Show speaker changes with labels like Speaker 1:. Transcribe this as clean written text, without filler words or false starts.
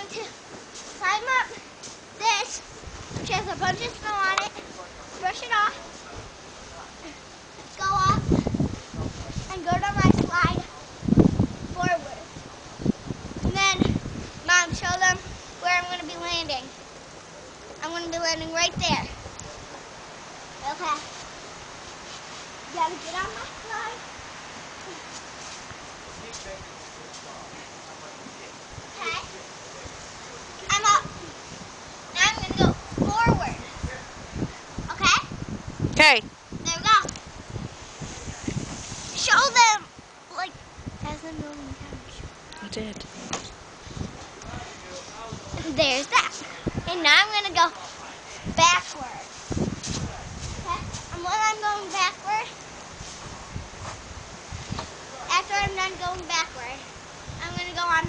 Speaker 1: going to climb up this, which has a bunch of snow on it, brush it off, go up, and go down my slide forward. And then, Mom, show them where I'm going to be landing. I'm going to be landing right there. Okay. You gotta get on my slide. Okay. I'm up. Now I'm going to go forward. Okay?
Speaker 2: Okay.
Speaker 1: There we go. Show them, like, as a million times.
Speaker 2: I did.
Speaker 1: There's that. And now I'm going to go backward. Okay? And when I'm going backward, after I'm done going backward, I'm going to go on